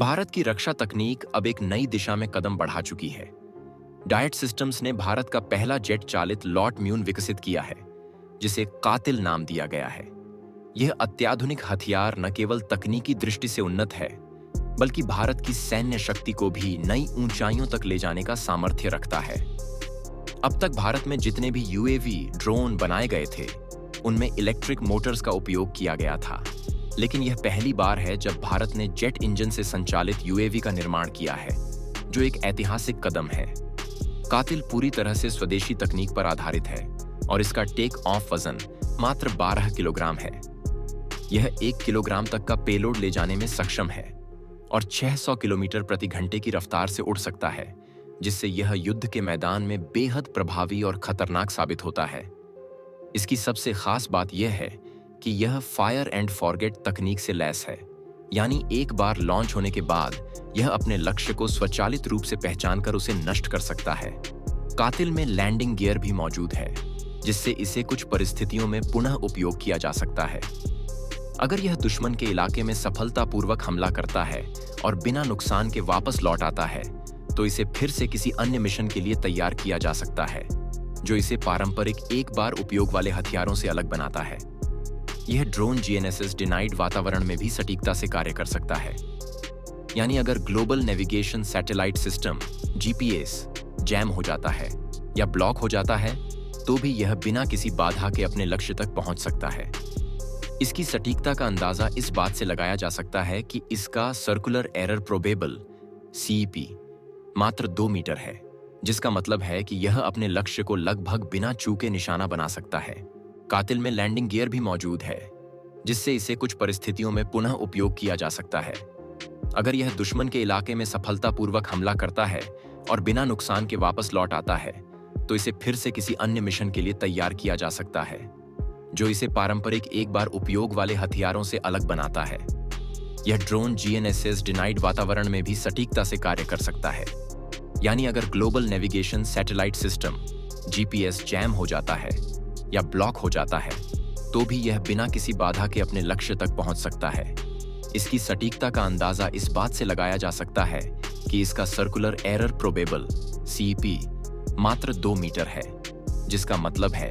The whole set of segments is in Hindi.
भारत की रक्षा तकनीक अब एक नई दिशा में कदम बढ़ा चुकी है। डायट सिस्टम्स ने भारत का पहला जेट चालित लॉट म्यून विकसित किया है, जिसे कातिल नाम दिया गया है। यह अत्याधुनिक हथियार न केवल तकनीकी दृष्टि से उन्नत है, बल्कि भारत की सैन्य शक्ति को भी नई ऊंचाइयों तक ले जाने का सामर्थ्य रखता है। अब तक भारत में जितने भी यूएवी ड्रोन बनाए गए थे, उनमें इलेक्ट्रिक मोटर्स का उपयोग किया गया था, लेकिन यह पहली बार है जब भारत ने जेट इंजन से संचालित यूएवी का निर्माण किया है, जो एक ऐतिहासिक कदम है। कातिल पूरी तरह से स्वदेशी तकनीक पर आधारित है और इसका टेक ऑफ वजन मात्र 12 किलोग्राम है। यह 1 किलोग्राम तक का पेलोड ले जाने में सक्षम है और 600 किलोमीटर प्रति घंटे की रफ्तार से उड़ सकता है, जिससे यह युद्ध के मैदान में बेहद प्रभावी और खतरनाक साबित होता है। इसकी सबसे खास बात यह है कि यह फायर एंड फॉरगेट तकनीक से लैस है, यानी एक बार लॉन्च होने के बाद यह अपने लक्ष्य को स्वचालित रूप से पहचान कर उसे नष्ट कर सकता है। कातिल में लैंडिंग गियर भी मौजूद है, जिससे इसे कुछ परिस्थितियों में पुनः उपयोग किया जा सकता है। अगर यह दुश्मन के इलाके में सफलतापूर्वक हमला करता है और बिना नुकसान के वापस लौट आता है, तो इसे फिर से किसी अन्य मिशन के लिए तैयार किया जा सकता है, जो इसे पारंपरिक एक बार उपयोग वाले हथियारों से अलग बनाता है। यह ड्रोन जीएनएसएस डिनाइड वातावरण में भी सटीकता से कार्य कर सकता है, यानी अगर global navigation satellite system GPS jam हो जाता है या ब्लॉक हो जाता है, तो भी यह बिना किसी बाधा के अपने लक्ष्य तक पहुंच सकता है। इसकी सटीकता का अंदाजा इस बात से लगाया जा सकता है कि इसका सर्कुलर एरर प्रोबेबल सीईपी मात्र 2 मीटर है, जिसका मतलब है कि यह अपने लक्ष्य को लगभग बिना चूके निशाना बना सकता है। कातिल में लैंडिंग गियर भी मौजूद है, जिससे इसे कुछ परिस्थितियों में पुनः उपयोग किया जा सकता है। अगर यह दुश्मन के इलाके में सफलतापूर्वक हमला करता है और बिना नुकसान के वापस लौट आता है, तो इसे फिर से किसी अन्य मिशन के लिए तैयार किया जा सकता है, जो इसे पारंपरिक एक बार उपयोग वाले हथियारों से अलग बनाता है। यह ड्रोन जीएनएसएस डिनाइड वातावरण में भी सटीकता से कार्य कर सकता है, यानी अगर global navigation satellite system GPS jam हो जाता है या ब्लॉक हो जाता है, तो भी यह बिना किसी बाधा के अपने लक्ष्य तक पहुंच सकता है। इसकी सटीकता का अंदाजा इस बात से लगाया जा सकता है कि इसका सर्कुलर एरर प्रोबेबल सीईपी मात्र 2 मीटर है, जिसका मतलब है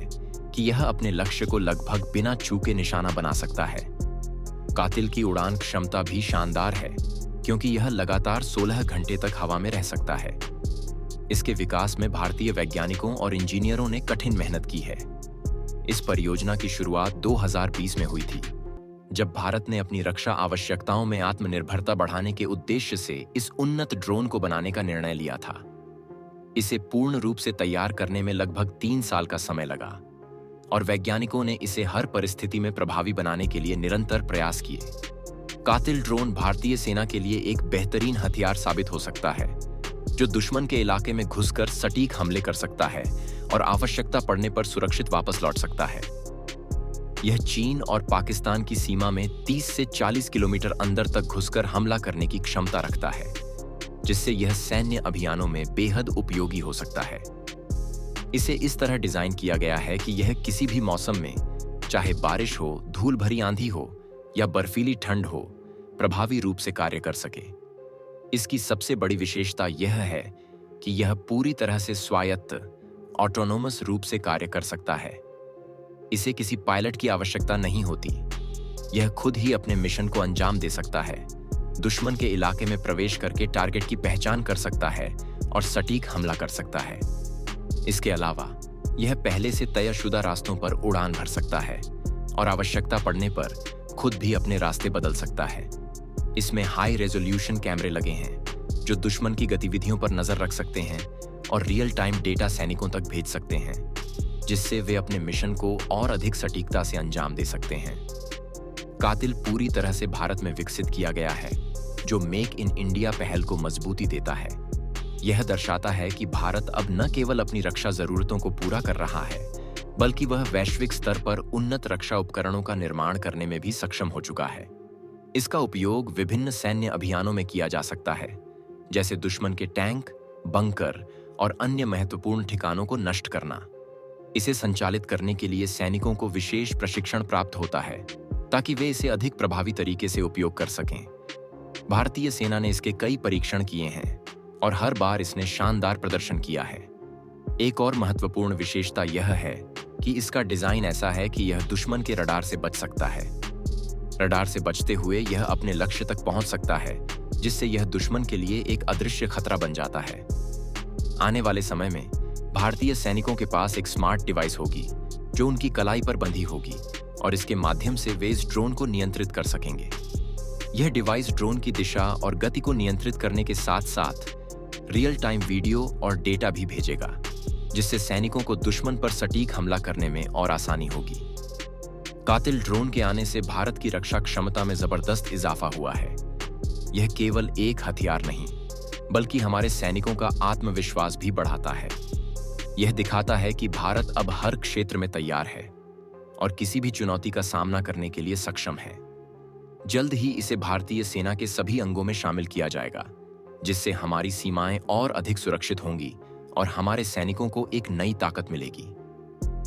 कि यह अपने लक्ष्य को लगभग बिना चूके निशाना बना सकता है। कातिल की उड़ान क्षमता भी शानदार है, क्योंकि यह लगातार 16 घंटे तक हवा में रह सकता है। इसके विकास में भारतीय वैज्ञानिकों और इंजीनियरों ने कठिन मेहनत की है। इस परियोजना की शुरुआत 2020 में हुई थी, जब भारत ने अपनी रक्षा आवश्यकताओं में आत्मनिर्भरता बढ़ाने के उद्देश्य से इस उन्नत ड्रोन को बनाने का निर्णय लिया था। इसे पूर्ण रूप से तैयार करने में लगभग 3 साल का समय लगा और वैज्ञानिकों ने इसे हर परिस्थिति में प्रभावी बनाने के लिए निरंतर प्रयास किए। कातिल ड्रोन भारतीय सेना के लिए एक बेहतरीन हथियार साबित हो सकता है, जो दुश्मन के इलाके में घुसकर सटीक हमले कर सकता है और आवश्यकता पड़ने पर सुरक्षित वापस लौट सकता है। यह चीन और पाकिस्तान की सीमा में 30 से 40 किलोमीटर अंदर तक घुसकर हमला करने की क्षमता रखता है, जिससे यह सैन्य अभियानों में बेहद उपयोगी हो सकता है। इसे इस तरह डिजाइन किया गया है कि यह किसी भी मौसम में, चाहे बारिश हो, धूल भरी आंधी हो या बर्फीली ठंड हो, प्रभावी रूप से कार्य कर सके। इसकी सबसे बड़ी विशेषता यह है कि यह पूरी तरह से स्वायत्त ऑटोनोमस रूप से कार्य कर सकता है। इसे किसी पायलट की आवश्यकता नहीं होती। यह खुद ही अपने मिशन को अंजाम दे सकता है, दुश्मन के इलाके में प्रवेश करके टारगेट की पहचान कर सकता है और सटीक हमला कर सकता है। इसके अलावा यह पहले से तयशुदा रास्तों पर उड़ान भर सकता है और आवश्यकता पड़ने पर खुद भी अपने रास्ते बदल सकता है। इसमें हाई रेजोल्यूशन कैमरे लगे हैं, जो दुश्मन की गतिविधियों पर नजर रख सकते हैं और रियल टाइम डेटा सैनिकों तक भेज सकते हैं, जिससे वे अपने मिशन को और अधिक सटीकता से अंजाम दे सकते हैं। कातिल पूरी तरह से भारत में विकसित किया गया है, जो मेक इन इंडिया पहल को मजबूती देता है। यह दर्शाता है कि भारत अब न केवल अपनी रक्षा जरूरतों को पूरा कर रहा है, बल्कि वह वैश्विक स्तर पर उन्नत रक्षा उपकरणों का निर्माण करने में भी सक्षम हो चुका है। इसका उपयोग विभिन्न सैन्य अभियानों में किया जा सकता है, जैसे दुश्मन के टैंक, बंकर और अन्य महत्वपूर्ण ठिकानों को नष्ट करना। इसे संचालित करने के लिए सैनिकों को विशेष प्रशिक्षण प्राप्त होता है, ताकि वे इसे अधिक प्रभावी तरीके से उपयोग कर सकें। भारतीय सेना ने इसके कई परीक्षण किए हैं और हर बार इसने शानदार प्रदर्शन किया है। एक और महत्वपूर्ण विशेषता यह है कि इसका डिजाइन ऐसा है कि यह दुश्मन के रडार से बच सकता है। रडार से बचते हुए यह अपने लक्ष्य तक पहुंच सकता है, जिससे यह दुश्मन के लिए एक अदृश्य खतरा बन जाता है। आने वाले समय में भारतीय सैनिकों के पास एक स्मार्ट डिवाइस होगी जो उनकी कलाई पर बंधी होगी और इसके माध्यम से वे इस ड्रोन को नियंत्रित कर सकेंगे। यह डिवाइस ड्रोन की दिशा और गति को नियंत्रित करने के साथ साथ रियल टाइम वीडियो और डेटा भी भेजेगा, जिससे सैनिकों को दुश्मन पर सटीक हमला करने में और आसानी होगी। कातिल ड्रोन के आने से भारत की रक्षा क्षमता में जबरदस्त इजाफा हुआ है। यह केवल एक हथियार नहीं, बल्कि हमारे सैनिकों का आत्मविश्वास भी बढ़ाता है। यह दिखाता है कि भारत अब हर क्षेत्र में तैयार है और किसी भी चुनौती का सामना करने के लिए सक्षम है। जल्द ही इसे भारतीय सेना के सभी अंगों में शामिल किया जाएगा, जिससे हमारी सीमाएं और अधिक सुरक्षित होंगी और हमारे सैनिकों को एक नई ताकत मिलेगी।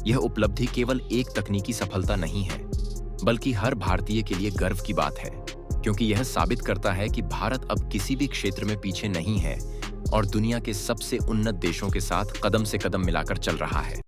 यह उपलब्धि केवल एक तकनीकी सफलता नहीं है, बल्कि हर भारतीय के लिए गर्व की बात है, क्योंकि यह साबित करता है कि भारत अब किसी भी क्षेत्र में पीछे नहीं है और दुनिया के सबसे उन्नत देशों के साथ कदम से कदम मिलाकर चल रहा है।